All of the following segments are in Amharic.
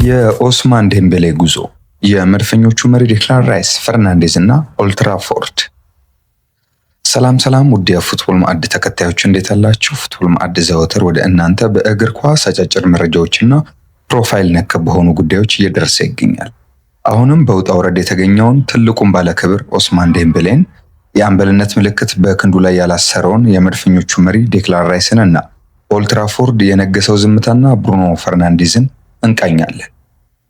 የኦስማን ዴምቤሌ ጉዞ፣ የመድፈኞቹ መሪ ዴክላን ራይስ፣ ፈርናንዴዝ እና ኦልትራፎርድ። ሰላም ሰላም ውድ የፉትቦል ማዕድ ተከታዮች እንዴት አላችሁ? ፉትቦል ማዕድ ዘወትር ወደ እናንተ በእግር ኳስ አጫጭር መረጃዎችና ፕሮፋይል ነክ በሆኑ ጉዳዮች እየደረሰ ይገኛል። አሁንም በውጣ ውረድ የተገኘውን ትልቁን ባለክብር ኦስማን ዴምቤሌን፣ የአምበልነት ምልክት በክንዱ ላይ ያላሰረውን የመድፈኞቹ መሪ ዴክላን ራይስን እና ኦልትራፎርድ የነገሰው ዝምታና ብሩኖ ፈርናንዴዝን እንቃኛለን።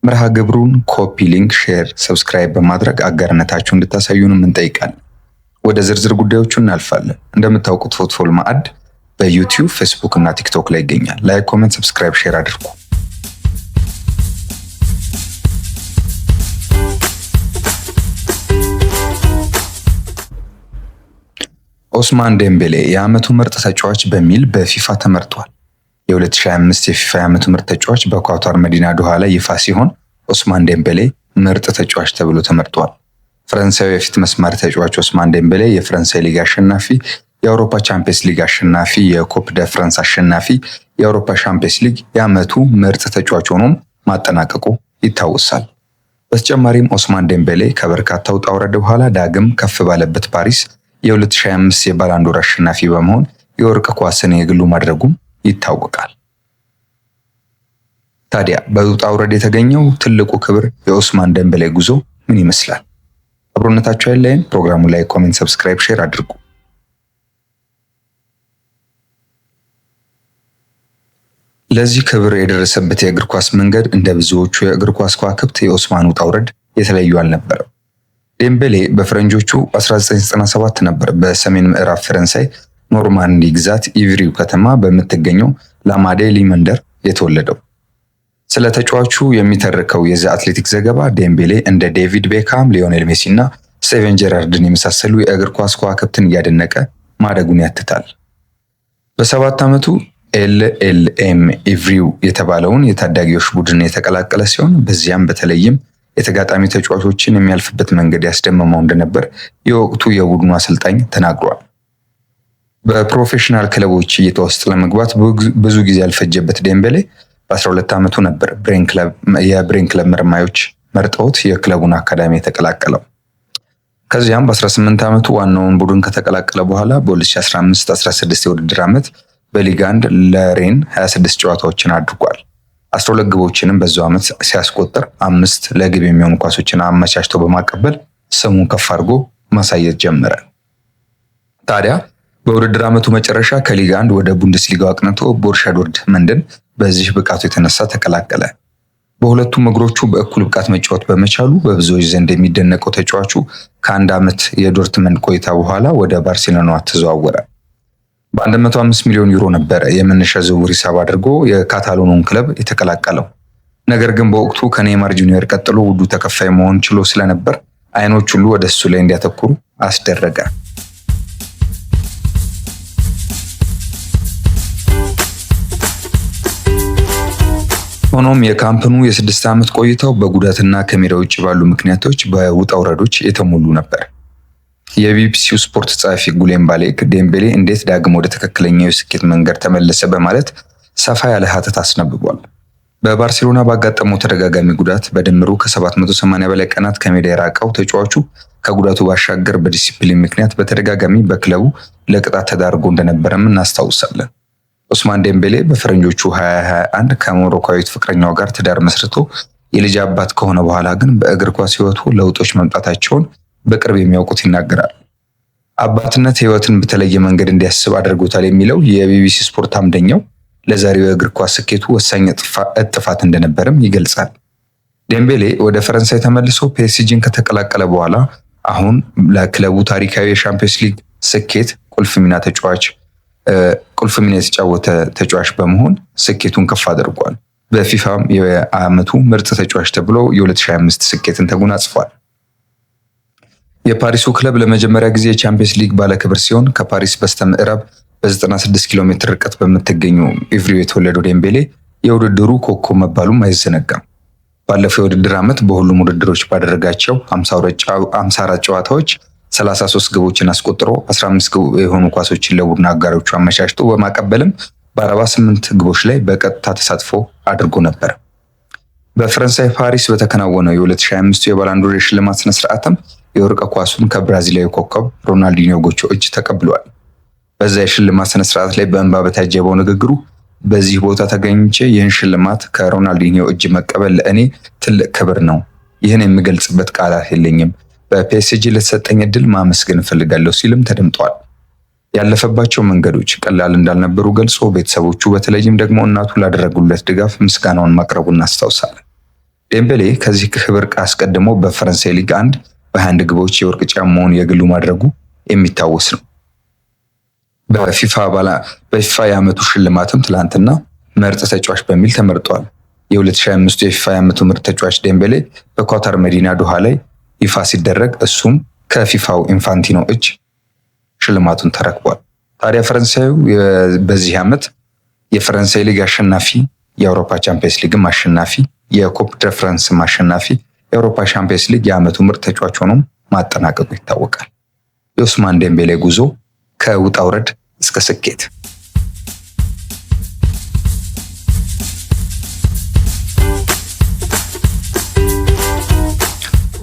መርሃ ግብሩን ኮፒ ሊንክ፣ ሼር፣ ሰብስክራይብ በማድረግ አጋርነታችሁ እንድታሳዩንም እንጠይቃለን። ወደ ዝርዝር ጉዳዮቹ እናልፋለን። እንደምታውቁት ፉትቦል ማዕድ በዩቲዩብ፣ ፌስቡክ እና ቲክቶክ ላይ ይገኛል። ላይክ፣ ኮሜንት፣ ሰብስክራይብ፣ ሼር አድርጉ። ኦስማን ዴምቤሌ የዓመቱ ምርጥ ተጫዋች በሚል በፊፋ ተመርጧል። የ2025 የፊፋ የዓመቱ ምርጥ ተጫዋች በኳታር መዲና ዶሃ ላይ ይፋ ሲሆን ኦስማን ዴምቤሌ ምርጥ ተጫዋች ተብሎ ተመርጧል። ፈረንሳዊ የፊት መስመር ተጫዋች ኦስማን ዴምቤሌ የፈረንሳይ ሊግ አሸናፊ፣ የአውሮፓ ቻምፒየንስ ሊግ አሸናፊ፣ የኮፕ ደ ፍራንስ አሸናፊ፣ የአውሮፓ ቻምፒየንስ ሊግ የዓመቱ ምርጥ ተጫዋች ሆኖም ማጠናቀቁ ይታወሳል። በተጨማሪም ኦስማን ዴምቤሌ ከበርካታ ውጣ ውረድ በኋላ ዳግም ከፍ ባለበት ፓሪስ የ2025 የባላንዶር አሸናፊ በመሆን የወርቅ ኳስን የግሉ ማድረጉም ይታወቃል። ታዲያ በውጣ ውረድ የተገኘው ትልቁ ክብር የኦስማን ዴምቤሌ ጉዞ ምን ይመስላል? አብሮነታችሁ አይለየን። ፕሮግራሙ ላይ ኮሜንት፣ ሰብስክራይብ፣ ሼር አድርጉ። ለዚህ ክብር የደረሰበት የእግር ኳስ መንገድ እንደ ብዙዎቹ የእግር ኳስ ከዋክብት የኦስማን ውጣ ውረድ የተለዩ አልነበረም። ዴምቤሌ በፈረንጆቹ 1997 ነበር በሰሜን ምዕራብ ፈረንሳይ ኖርማንዲ ግዛት ኢቭሪው ከተማ በምትገኘው ላማዴሊ መንደር የተወለደው። ስለ ተጫዋቹ የሚተርከው የዘ አትሌቲክ ዘገባ ዴምቤሌ እንደ ዴቪድ ቤካም፣ ሊዮኔል ሜሲ እና ስቴቨን ጀራርድን የመሳሰሉ የእግር ኳስ ከዋክብትን እያደነቀ ማደጉን ያትታል። በ7 ዓመቱ ኤልኤልኤም ኢቭሪው የተባለውን የታዳጊዎች ቡድን የተቀላቀለ ሲሆን በዚያም በተለይም የተጋጣሚ ተጫዋቾችን የሚያልፍበት መንገድ ያስደመመው እንደነበር የወቅቱ የቡድኑ አሰልጣኝ ተናግሯል። በፕሮፌሽናል ክለቦች እይታ ውስጥ ለመግባት ብዙ ጊዜ ያልፈጀበት ዴምቤሌ በ12 ዓመቱ ነበር የብሬን ክለብ መርማዮች መርጠውት የክለቡን አካዳሚ የተቀላቀለው። ከዚያም በ18 ዓመቱ ዋናውን ቡድን ከተቀላቀለ በኋላ በ2015-16 የውድድር ዓመት በሊግ 1 ለሬን 26 ጨዋታዎችን አድርጓል። 12 ግቦችንም በዛው ዓመት ሲያስቆጥር 5 ለግብ የሚሆኑ ኳሶችን አመቻችቶ በማቀበል ስሙን ከፍ አድርጎ ማሳየት ጀመረ። ታዲያ በውድድር ዓመቱ መጨረሻ ከሊግ 1 ወደ ቡንደስሊጋው አቅንቶ ቦሩሲያ ዶርትመንድን በዚህ ብቃቱ የተነሳ ተቀላቀለ። በሁለቱም እግሮቹ በእኩል ብቃት መጫወት በመቻሉ በብዙዎች ዘንድ የሚደነቀው ተጫዋቹ ከ1 ዓመት የዶርትመንድ ቆይታ በኋላ ወደ ባርሴሎና ተዘዋወረ። በ105 ሚሊዮን ዩሮ ነበረ የመነሻ ዝውውር ሂሳብ አድርጎ የካታሎኑን ክለብ የተቀላቀለው። ነገር ግን በወቅቱ ከኔይማር ጁኒየር ቀጥሎ ውዱ ተከፋይ መሆን ችሎ ስለነበር አይኖች ሁሉ ወደ እሱ ላይ እንዲያተኩሩ አስደረገ። ሆኖም የካምፕኑ የ6 ዓመት ቆይታው በጉዳትና ከሜዳ ውጭ ባሉ ምክንያቶች በውጣ ውረዶች የተሞሉ ነበር። የቢቢሲው ስፖርት ጸሐፊ ጉሌም ባሌክ ዴምቤሌ እንዴት ዳግም ወደ ትክክለኛው የስኬት መንገድ ተመለሰ በማለት ሰፋ ያለ ሀተት አስነብቧል። በባርሴሎና ባጋጠመው ተደጋጋሚ ጉዳት በድምሩ ከ780 በላይ ቀናት ከሜዳ የራቀው ተጫዋቹ ከጉዳቱ ባሻገር በዲሲፕሊን ምክንያት በተደጋጋሚ በክለቡ ለቅጣት ተዳርጎ እንደነበረም እናስታውሳለን። ኦስማን ዴምቤሌ በፈረንጆቹ 2021 ከሞሮኮዊት ፍቅረኛው ጋር ትዳር መስርቶ የልጅ አባት ከሆነ በኋላ ግን በእግር ኳስ ሕይወቱ ለውጦች መምጣታቸውን በቅርብ የሚያውቁት ይናገራል። አባትነት ሕይወትን በተለየ መንገድ እንዲያስብ አድርጎታል የሚለው የቢቢሲ ስፖርት አምደኛው ለዛሬው የእግር ኳስ ስኬቱ ወሳኝ እጥፋት እንደነበርም ይገልጻል። ዴምቤሌ ወደ ፈረንሳይ ተመልሶ ፒኤስጂን ከተቀላቀለ በኋላ አሁን ለክለቡ ታሪካዊ የሻምፒዮንስ ሊግ ስኬት ቁልፍ ሚና የተጫወተ ተጫዋች በመሆን ስኬቱን ከፍ አድርጓል። በፊፋም የዓመቱ ምርጥ ተጫዋች ተብሎ የ2025 ስኬትን ተጎናጽፏል። የፓሪሱ ክለብ ለመጀመሪያ ጊዜ የቻምፒየንስ ሊግ ባለክብር ሲሆን ከፓሪስ በስተ ምዕራብ በ96 ኪሎ ሜትር ርቀት በምትገኘው ኢቭሪው የተወለደው ዴምቤሌ የውድድሩ ኮከብ መባሉም አይዘነጋም። ባለፈው የውድድር ዓመት በሁሉም ውድድሮች ባደረጋቸው 54 ጨዋታዎች 33 ግቦችን አስቆጥሮ 15 የሆኑ ኳሶችን ለቡድን አጋሮቹ አመቻችቶ በማቀበልም በ48 ግቦች ላይ በቀጥታ ተሳትፎ አድርጎ ነበር። በፈረንሳይ ፓሪስ በተከናወነው የ2025 የባላንዶር የሽልማት ስነ ስርዓትም የወርቅ ኳሱን ከብራዚላዊ ኮከብ ሮናልዲኒዮ ጎቾ እጅ ተቀብሏል። በዛ የሽልማት ስነ ስርዓት ላይ በእንባ በታጀበው ንግግሩ በዚህ ቦታ ተገኝቼ ይህን ሽልማት ከሮናልዲኒዮ እጅ መቀበል ለእኔ ትልቅ ክብር ነው። ይህን የሚገልጽበት ቃላት የለኝም። በፒኤስጂ ለተሰጠኝ እድል ማመስገን እፈልጋለሁ ሲልም ተደምጧል። ያለፈባቸው መንገዶች ቀላል እንዳልነበሩ ገልጾ ቤተሰቦቹ በተለይም ደግሞ እናቱ ላደረጉለት ድጋፍ ምስጋናውን ማቅረቡን እናስታውሳለን። ዴምቤሌ ከዚህ ክብር አስቀድሞ በፈረንሳይ ሊግ 1 በ21 ግቦች የወርቅ ጫማውን የግሉ ማድረጉ የሚታወስ ነው። በፊፋ የዓመቱ ሽልማትም ትላንትና ምርጥ ተጫዋች በሚል ተመርጧል። የ2025 የፊፋ የዓመቱ ምርጥ ተጫዋች ዴምቤሌ በኳታር መዲና ዶሃ ላይ ይፋ ሲደረግ እሱም ከፊፋው ኢንፋንቲኖ እጅ ሽልማቱን ተረክቧል። ታዲያ ፈረንሳዩ በዚህ ዓመት የፈረንሳይ ሊግ አሸናፊ፣ የአውሮፓ ቻምፒየንስ ሊግም አሸናፊ፣ የኮፕ ደ ፍራንስም አሸናፊ፣ የአውሮፓ ቻምፒየንስ ሊግ የዓመቱ ምርጥ ተጫዋች ሆኖ ማጠናቀቁ ይታወቃል። የኦስማን ዴምቤሌ ጉዞ ከውጣ ውረድ እስከ ስኬት።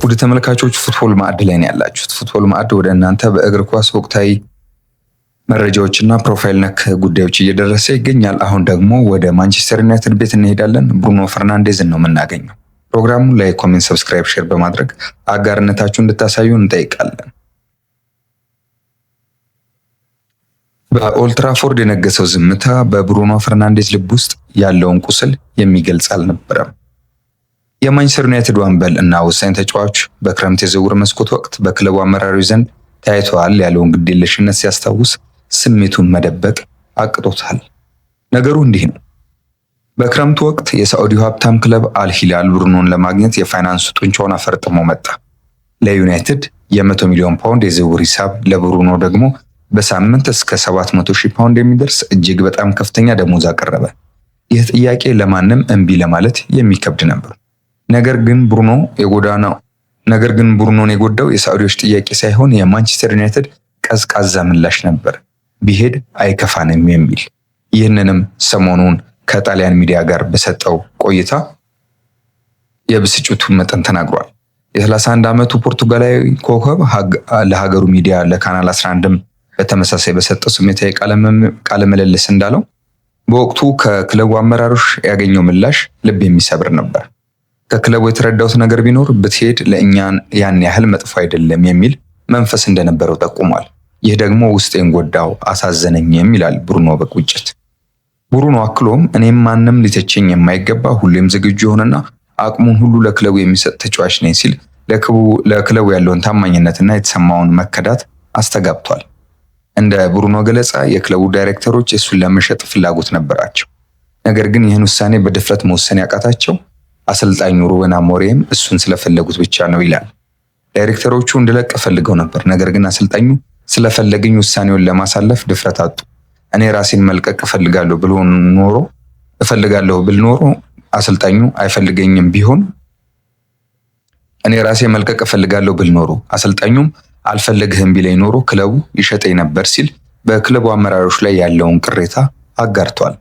ውድ ተመልካቾች ፉትቦል ማዕድ ላይ ነው ያላችሁት። ፉትቦል ማዕድ ወደ እናንተ በእግር ኳስ ወቅታዊ መረጃዎችና ፕሮፋይል ነክ ጉዳዮች እየደረሰ ይገኛል። አሁን ደግሞ ወደ ማንቸስተር ዩናይትድ ቤት እንሄዳለን። ብሩኖ ፈርናንዴዝን ነው የምናገኘው። ፕሮግራሙን ላይ ኮሜንት፣ ሰብስክራይብ፣ ሼር በማድረግ አጋርነታችሁን እንድታሳዩ እንጠይቃለን። በኦልትራፎርድ የነገሰው ዝምታ በብሩኖ ፈርናንዴዝ ልብ ውስጥ ያለውን ቁስል የሚገልጽ አልነበረም። የማንቸስተር ዩናይትድ አምበል እና ወሳኝ ተጫዋች በክረምት የዝውውር መስኮት ወቅት በክለቡ አመራሮች ዘንድ ታይቷል ያለውን ግዴለሽነት ሲያስታውስ ስሜቱን መደበቅ አቅቶታል። ነገሩ እንዲህ ነው። በክረምቱ ወቅት የሳዑዲው ሀብታም ክለብ አልሂላል ብሩኖን ለማግኘት የፋይናንስ ጡንቻውን አፈርጥሞ መጣ። ለዩናይትድ የ100 ሚሊዮን ፓውንድ የዝውውር ሂሳብ፣ ለብሩኖ ደግሞ በሳምንት እስከ 700 ሺህ ፓውንድ የሚደርስ እጅግ በጣም ከፍተኛ ደሞዝ አቀረበ። ይህ ጥያቄ ለማንም እምቢ ለማለት የሚከብድ ነበር። ነገር ግን ብሩኖን የጎዳው የሳዑዲዎች ጥያቄ ሳይሆን የማንቸስተር ዩናይትድ ቀዝቃዛ ምላሽ ነበር፣ ቢሄድ አይከፋንም የሚል። ይህንንም ሰሞኑን ከጣሊያን ሚዲያ ጋር በሰጠው ቆይታ የብስጭቱን መጠን ተናግሯል። የ31 ዓመቱ ፖርቱጋላዊ ኮከብ ለሀገሩ ሚዲያ ለካናል 11ም በተመሳሳይ በሰጠው ስሜታዊ ቃለ ምልልስ እንዳለው በወቅቱ ከክለቡ አመራሮች ያገኘው ምላሽ ልብ የሚሰብር ነበር። ከክለቡ የተረዳሁት ነገር ቢኖር ብትሄድ ለእኛ ያን ያህል መጥፎ አይደለም የሚል መንፈስ እንደነበረው ጠቁሟል። ይህ ደግሞ ውስጤን ጎዳው፣ አሳዘነኝም ይላል ብሩኖ በቁጭት። ብሩኖ አክሎም እኔም ማንም ሊተቸኝ የማይገባ ሁሌም ዝግጁ የሆነና አቅሙን ሁሉ ለክለቡ የሚሰጥ ተጫዋች ነኝ ሲል ለክለቡ ያለውን ታማኝነትና የተሰማውን መከዳት አስተጋብቷል። እንደ ብሩኖ ገለጻ የክለቡ ዳይሬክተሮች እሱን ለመሸጥ ፍላጎት ነበራቸው። ነገር ግን ይህን ውሳኔ በድፍረት መወሰን ያቃታቸው አሰልጣኙ ሩበን አሞሪም እሱን ስለፈለጉት ብቻ ነው ይላል። ዳይሬክተሮቹ እንድለቅ ፈልገው ነበር፣ ነገር ግን አሰልጣኙ ስለፈለገኝ ውሳኔውን ለማሳለፍ ድፍረት አጡ። እኔ ራሴን መልቀቅ እፈልጋለሁ ብል ኖሮ አሰልጣኙ አይፈልገኝም ቢሆን እኔ ራሴ መልቀቅ እፈልጋለሁ ብል ኖሮ አሰልጣኙም አልፈለግህም ቢለኝ ኖሮ ክለቡ ይሸጠኝ ነበር ሲል በክለቡ አመራሮች ላይ ያለውን ቅሬታ አጋርቷል።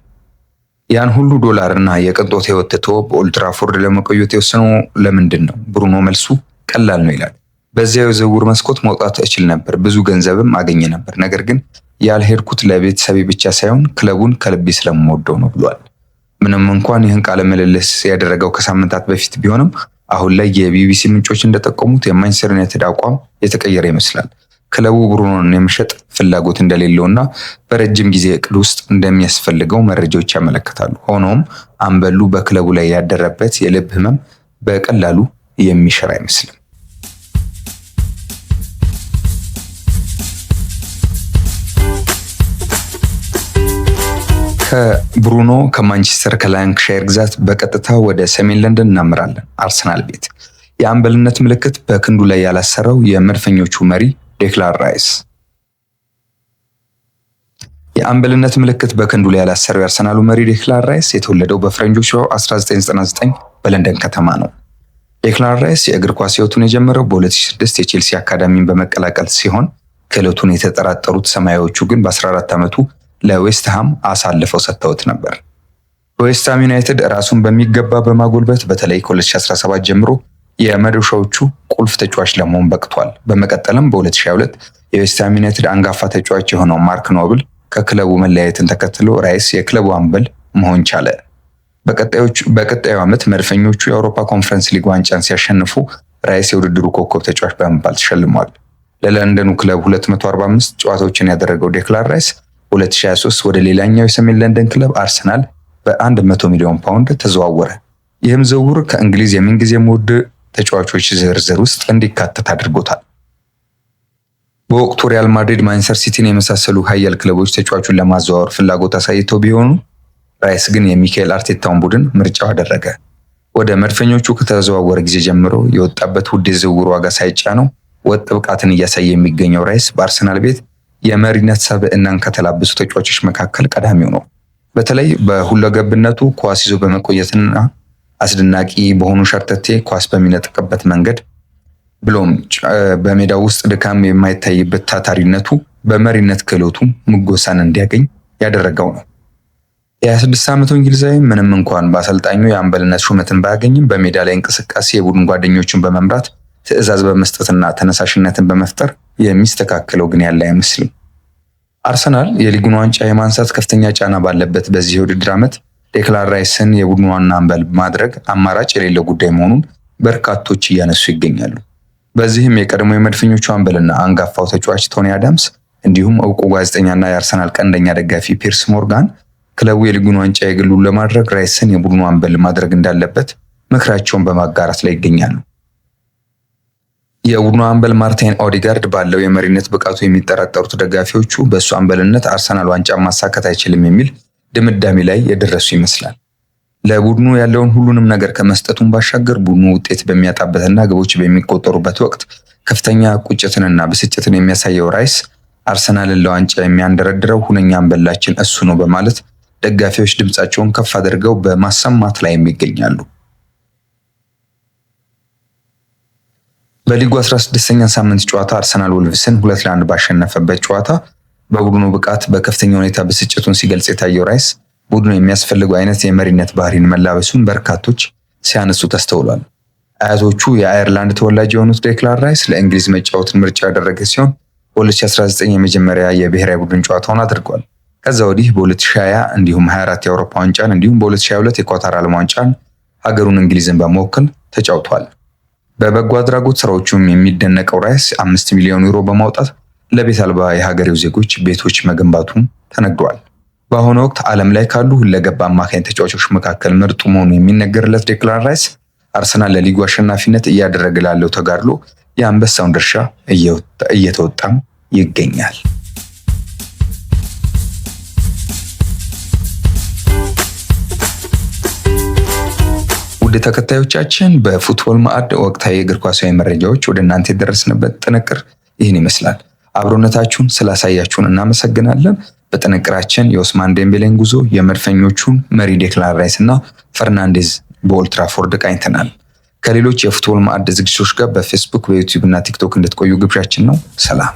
ያን ሁሉ ዶላርና የቅንጦት ህይወት ትቶ በኦልትራፎርድ ለመቆየት የወሰነው ለምንድን ነው? ብሩኖ መልሱ ቀላል ነው ይላል። በዚያው የዝውውር መስኮት መውጣት እችል ነበር፣ ብዙ ገንዘብም አገኘ ነበር። ነገር ግን ያልሄድኩት ለቤተሰቤ ብቻ ሳይሆን ክለቡን ከልቤ ስለምወደው ነው ብሏል። ምንም እንኳን ይህን ቃለ ምልልስ ያደረገው ከሳምንታት በፊት ቢሆንም አሁን ላይ የቢቢሲ ምንጮች እንደጠቆሙት የማንቸስተር ዩናይትድ አቋም የተቀየረ ይመስላል። ክለቡ ብሩኖን የመሸጥ ፍላጎት እንደሌለውና በረጅም ጊዜ እቅድ ውስጥ እንደሚያስፈልገው መረጃዎች ያመለክታሉ። ሆኖም አምበሉ በክለቡ ላይ ያደረበት የልብ ህመም በቀላሉ የሚሽር አይመስልም። ከብሩኖ ከማንቸስተር ከላንካሻየር ግዛት በቀጥታ ወደ ሰሜን ለንደን እናምራለን። አርሰናል ቤት የአምበልነት ምልክት በክንዱ ላይ ያላሰረው የመድፈኞቹ መሪ ዴክላን ራይስ። የአምበልነት ምልክት በክንዱ ላይ ያላሰረው የአርሰናሉ መሪ ዴክላን ራይስ የተወለደው በፈረንጆቹ 1999 በለንደን ከተማ ነው። ዴክላን ራይስ የእግር ኳስ ህይወቱን የጀመረው በ2006 የቼልሲ አካዳሚን በመቀላቀል ሲሆን ክህሎቱን የተጠራጠሩት ሰማያዊዎቹ ግን በ14 ዓመቱ ለዌስትሃም አሳልፈው ሰጥተውት ነበር። በዌስትሃም ዩናይትድ ራሱን በሚገባ በማጎልበት በተለይ ከ2017 ጀምሮ የመዶሻዎቹ ቁልፍ ተጫዋች ለመሆን በቅቷል። በመቀጠልም በ2022 የዌስትሃም ዩናይትድ አንጋፋ ተጫዋች የሆነው ማርክ ኖብል ከክለቡ መለያየትን ተከትሎ ራይስ የክለቡ አምበል መሆን ቻለ። በቀጣዩ ዓመት መድፈኞቹ የአውሮፓ ኮንፈረንስ ሊግ ዋንጫን ሲያሸንፉ ራይስ የውድድሩ ኮከብ ተጫዋች በመባል ተሸልሟል። ለለንደኑ ክለብ 245 ጨዋታዎችን ያደረገው ዴክላን ራይስ 2023 ወደ ሌላኛው የሰሜን ለንደን ክለብ አርሰናል በ100 ሚሊዮን ፓውንድ ተዘዋወረ። ይህም ዝውውር ከእንግሊዝ የምንጊዜም ውድ ተጫዋቾች ዝርዝር ውስጥ እንዲካተት አድርጎታል። በወቅቱ ሪያል ማድሪድ፣ ማንቸስተር ሲቲን የመሳሰሉ ኃያል ክለቦች ተጫዋቹን ለማዘዋወር ፍላጎት አሳይተው ቢሆኑ ራይስ ግን የሚካኤል አርቴታውን ቡድን ምርጫው አደረገ። ወደ መድፈኞቹ ከተዘዋወረ ጊዜ ጀምሮ የወጣበት ውድ የዝውውር ዋጋ ሳይጫነው ወጥ ብቃትን እያሳየ የሚገኘው ራይስ በአርሰናል ቤት የመሪነት ሰብዕናን ከተላበሱ ተጫዋቾች መካከል ቀዳሚው ነው። በተለይ በሁለገብነቱ ኳስ ይዞ በመቆየትና አስደናቂ በሆኑ ሸርተቴ ኳስ በሚነጥቅበት መንገድ ብሎም በሜዳው ውስጥ ድካም የማይታይበት ታታሪነቱ በመሪነት ክህሎቱ ምጎሳን እንዲያገኝ ያደረገው ነው። የ26 ዓመቱ እንግሊዛዊ ምንም እንኳን በአሰልጣኙ የአምበልነት ሹመትን ባያገኝም በሜዳ ላይ እንቅስቃሴ የቡድን ጓደኞቹን በመምራት ትዕዛዝ በመስጠትና ተነሳሽነትን በመፍጠር የሚስተካከለው ግን ያለ አይመስልም። አርሰናል የሊጉን ዋንጫ የማንሳት ከፍተኛ ጫና ባለበት በዚህ የውድድር ዓመት ዴክላን ራይስን የቡድኑ ዋና አምበል ማድረግ አማራጭ የሌለው ጉዳይ መሆኑን በርካቶች እያነሱ ይገኛሉ። በዚህም የቀድሞ የመድፈኞቹ አምበልና አንጋፋው ተጫዋች ቶኒ አዳምስ እንዲሁም እውቁ ጋዜጠኛና የአርሰናል ቀንደኛ ደጋፊ ፒርስ ሞርጋን ክለቡ የሊጉን ዋንጫ የግሉ ለማድረግ ራይስን የቡድኑ አምበል ማድረግ እንዳለበት ምክራቸውን በማጋራት ላይ ይገኛሉ። የቡድኑ አምበል ማርቲን ኦዲጋርድ ባለው የመሪነት ብቃቱ የሚጠራጠሩት ደጋፊዎቹ በእሱ አምበልነት አርሰናል ዋንጫ ማሳካት አይችልም የሚል ድምዳሜ ላይ የደረሱ ይመስላል። ለቡድኑ ያለውን ሁሉንም ነገር ከመስጠቱን ባሻገር ቡድኑ ውጤት በሚያጣበትና ግቦች በሚቆጠሩበት ወቅት ከፍተኛ ቁጭትንና ብስጭትን የሚያሳየው ራይስ አርሰናልን ለዋንጫ የሚያንደረድረው ሁነኛ አምበላችን እሱ ነው በማለት ደጋፊዎች ድምጻቸውን ከፍ አድርገው በማሰማት ላይ ይገኛሉ። በሊጉ 16ኛ ሳምንት ጨዋታ አርሰናል ወልቭስን 2-1 ባሸነፈበት ጨዋታ በቡድኑ ብቃት በከፍተኛ ሁኔታ ብስጭቱን ሲገልጽ የታየው ራይስ ቡድኑ የሚያስፈልገው አይነት የመሪነት ባህሪን መላበሱን በርካቶች ሲያነሱ ተስተውሏል። አያቶቹ የአየርላንድ ተወላጅ የሆኑት ዴክላን ራይስ ለእንግሊዝ መጫወትን ምርጫ ያደረገ ሲሆን በ2019 የመጀመሪያ የብሔራዊ ቡድን ጨዋታውን አድርጓል። ከዛ ወዲህ በ2020 እንዲሁም 24 የአውሮፓ ዋንጫን እንዲሁም በ2022 የኳታር ዓለም ዋንጫን ሀገሩን እንግሊዝን በመወከል ተጫውቷል። በበጎ አድራጎት ስራዎቹም የሚደነቀው ራይስ 5 ሚሊዮን ዩሮ በማውጣት ለቤት አልባ የሀገሬው ዜጎች ቤቶች መገንባቱም ተነግሯል። በአሁኑ ወቅት ዓለም ላይ ካሉ ሁለገብ አማካኝ ተጫዋቾች መካከል ምርጡ መሆኑ የሚነገርለት ዴክላን ራይስ አርሰናል ለሊጉ አሸናፊነት እያደረገ ላለው ተጋድሎ የአንበሳውን ድርሻ እየተወጣም ይገኛል። ውድ ተከታዮቻችን በፉትቦል ማዕድ ወቅታዊ የእግር ኳሳዊ መረጃዎች ወደ እናንተ የደረስንበት ጥንቅር ይህን ይመስላል። አብሮነታችሁን ስላሳያችሁን እናመሰግናለን። በጥንቅራችን የኦስማን ዴምቤሌን ጉዞ፣ የመድፈኞቹን መሪ ዴክላን ራይስ እና ፈርናንዴዝ በኦልድ ትራፎርድ ቃኝተናል። ከሌሎች የፉትቦል ማዕድ ዝግጅቶች ጋር በፌስቡክ፣ በዩቲዩብ እና ቲክቶክ እንድትቆዩ ግብዣችን ነው። ሰላም።